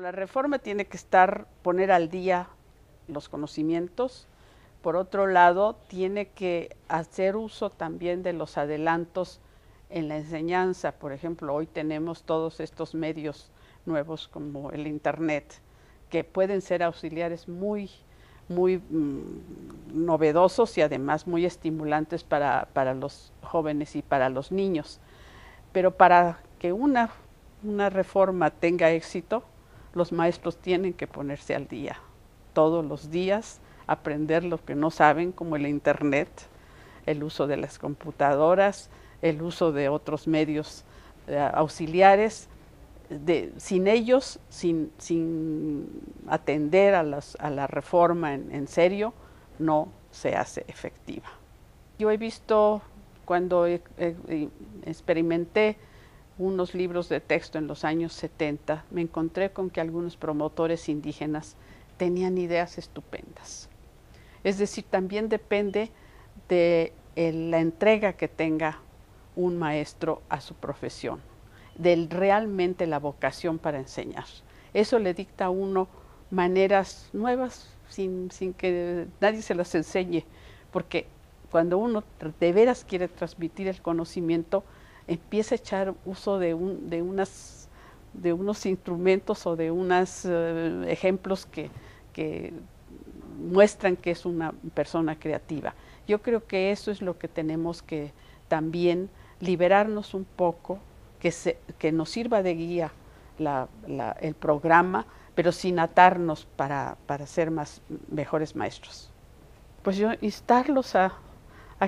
La reforma tiene que poner al día los conocimientos. Por otro lado, tiene que hacer uso también de los adelantos en la enseñanza. Por ejemplo, hoy tenemos todos estos medios nuevos como el Internet, que pueden ser auxiliares muy novedosos y además muy estimulantes para los jóvenes y para los niños. Pero para que una reforma tenga éxito, los maestros tienen que ponerse al día todos los días, aprender lo que no saben, como el Internet, el uso de las computadoras, el uso de otros medios auxiliares. Sin ellos, sin atender a la reforma en serio, no se hace efectiva. Yo he visto, cuando experimenté unos libros de texto en los años 70, me encontré con que algunos promotores indígenas tenían ideas estupendas. Es decir, también depende de la entrega que tenga un maestro a su profesión, de realmente la vocación para enseñar. Eso le dicta a uno maneras nuevas sin que nadie se las enseñe, porque cuando uno de veras quiere transmitir el conocimiento, empieza a echar uso de unos instrumentos o de unos ejemplos que muestran que es una persona creativa. Yo creo que eso es lo que tenemos que también liberarnos un poco, que nos sirva de guía el programa, pero sin atarnos para ser mejores maestros. Pues yo instarlos a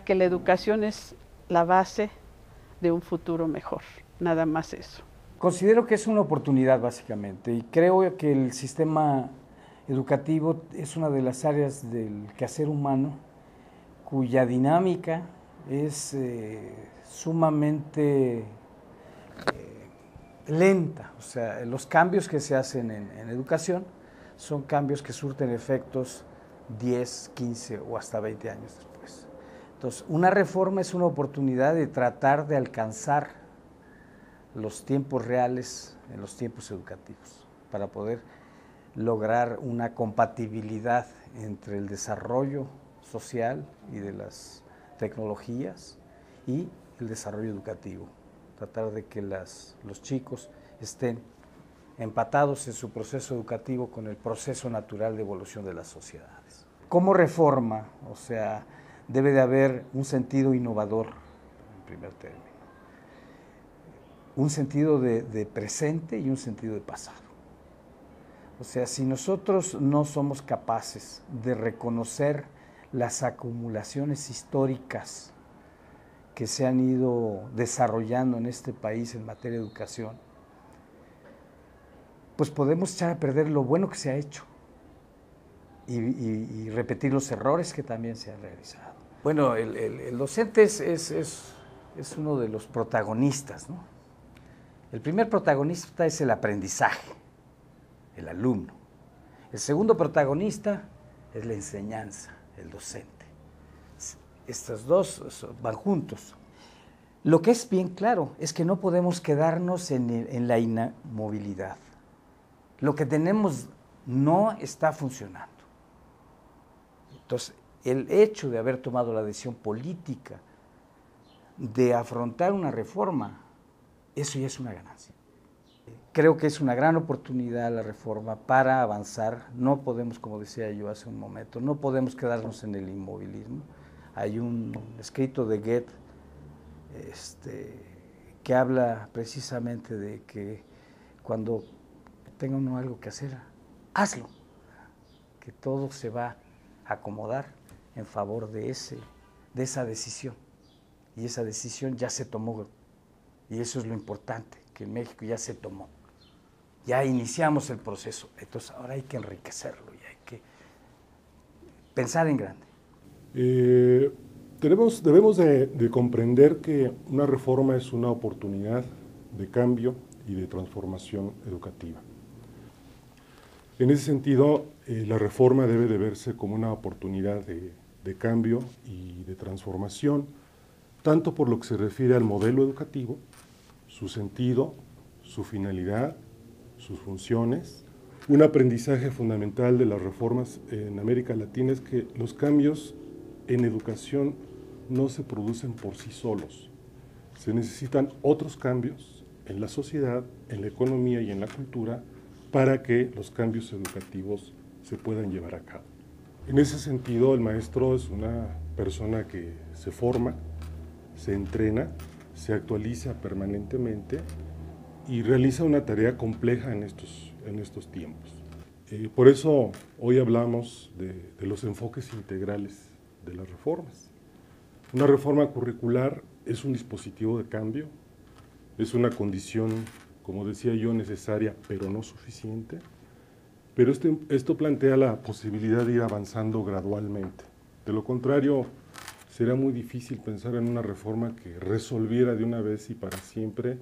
que la educación es la base de un futuro mejor, nada más eso. Considero que es una oportunidad básicamente y creo que el sistema educativo es una de las áreas del quehacer humano cuya dinámica es sumamente lenta. O sea, los cambios que se hacen en educación son cambios que surten efectos 10, 15 o hasta 20 años después. Entonces, una reforma es una oportunidad de tratar de alcanzar los tiempos reales en los tiempos educativos para poder lograr una compatibilidad entre el desarrollo social y de las tecnologías y el desarrollo educativo. Tratar de que los chicos estén empatados en su proceso educativo con el proceso natural de evolución de las sociedades. Como reforma, o sea, debe de haber un sentido innovador, en primer término, un sentido de presente y un sentido de pasado. O sea, si nosotros no somos capaces de reconocer las acumulaciones históricas que se han ido desarrollando en este país en materia de educación, pues podemos echar a perder lo bueno que se ha hecho y repetir los errores que también se han realizado. Bueno, el docente es uno de los protagonistas, ¿no? El primer protagonista es el aprendizaje, el alumno. El segundo protagonista es la enseñanza, el docente. Estos dos van juntos. Lo que es bien claro es que no podemos quedarnos en la inmovilidad. Lo que tenemos no está funcionando. Entonces, el hecho de haber tomado la decisión política de afrontar una reforma, eso ya es una ganancia. Creo que es una gran oportunidad la reforma para avanzar. No podemos, como decía yo hace un momento, no podemos quedarnos en el inmovilismo. Hay un escrito de Goethe que habla precisamente de que cuando tenga uno algo que hacer, hazlo, que todo se va a acomodar en favor de esa decisión. Y esa decisión ya se tomó, y eso es lo importante, que en México ya se tomó. Ya iniciamos el proceso, entonces ahora hay que enriquecerlo y hay que pensar en grande. Debemos de comprender que una reforma es una oportunidad de cambio y de transformación educativa. En ese sentido, la reforma debe de verse como una oportunidad de cambio y de transformación, tanto por lo que se refiere al modelo educativo, su sentido, su finalidad, sus funciones, Un aprendizaje fundamental de las reformas en América Latina es que los cambios en educación no se producen por sí solos. Se necesitan otros cambios en la sociedad, en la economía y en la cultura para que los cambios educativos se puedan llevar a cabo. En ese sentido, el maestro es una persona que se forma, se entrena, se actualiza permanentemente y realiza una tarea compleja en estos tiempos. Por eso hoy hablamos de los enfoques integrales de las reformas. Una reforma curricular es un dispositivo de cambio, es una condición, como decía yo, necesaria pero no suficiente, pero esto plantea la posibilidad de ir avanzando gradualmente. De lo contrario, será muy difícil pensar en una reforma que resolviera de una vez y para siempre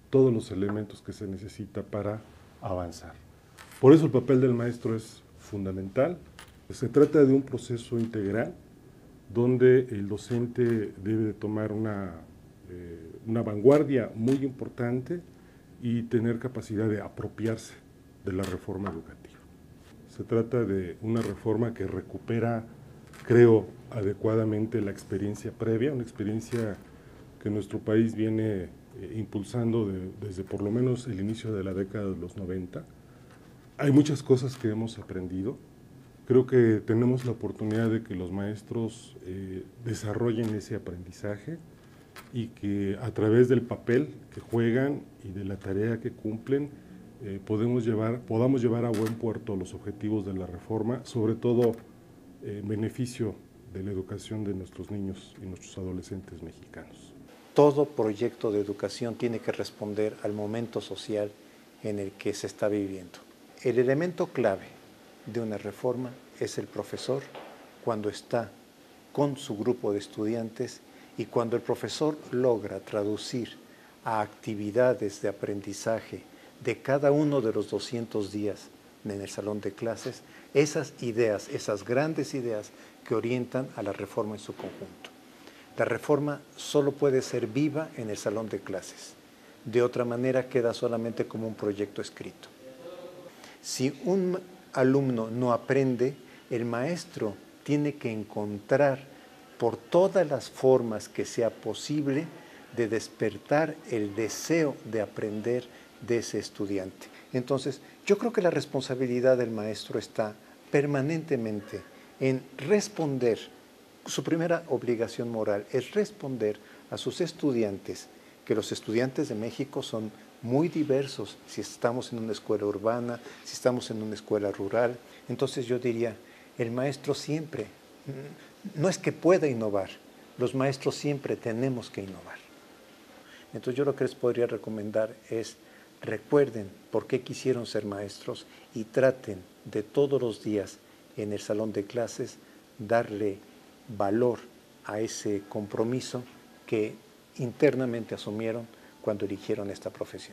todos los elementos que se necesita para avanzar. Por eso el papel del maestro es fundamental. Se trata de un proceso integral donde el docente debe de tomar una vanguardia muy importante y tener capacidad de apropiarse de la reforma educativa. Se trata de una reforma que recupera, creo, adecuadamente la experiencia previa, una experiencia que nuestro país viene impulsando desde por lo menos el inicio de la década de los 90. Hay muchas cosas que hemos aprendido. Creo que tenemos la oportunidad de que los maestros desarrollen ese aprendizaje y que a través del papel que juegan y de la tarea que cumplen podamos llevar a buen puerto los objetivos de la reforma, sobre todo en beneficio de la educación de nuestros niños y nuestros adolescentes mexicanos. Todo proyecto de educación tiene que responder al momento social en el que se está viviendo. El elemento clave de una reforma es el profesor cuando está con su grupo de estudiantes y cuando el profesor logra traducir a actividades de aprendizaje de cada uno de los 200 días en el salón de clases, esas ideas, esas grandes ideas que orientan a la reforma en su conjunto. La reforma solo puede ser viva en el salón de clases. De otra manera queda solamente como un proyecto escrito. Si un alumno no aprende, el maestro tiene que encontrar por todas las formas que sea posible de despertar el deseo de aprender de ese estudiante. Entonces, yo creo que la responsabilidad del maestro está permanentemente en responder. Su primera obligación moral es responder a sus estudiantes, que los estudiantes de México son muy diversos, si estamos en una escuela urbana, si estamos en una escuela rural. Entonces yo diría, el maestro siempre, no es que pueda innovar, los maestros siempre tenemos que innovar. Entonces yo lo que les podría recomendar es, recuerden por qué quisieron ser maestros y traten de todos los días en el salón de clases darle valor a ese compromiso que internamente asumieron cuando eligieron esta profesión.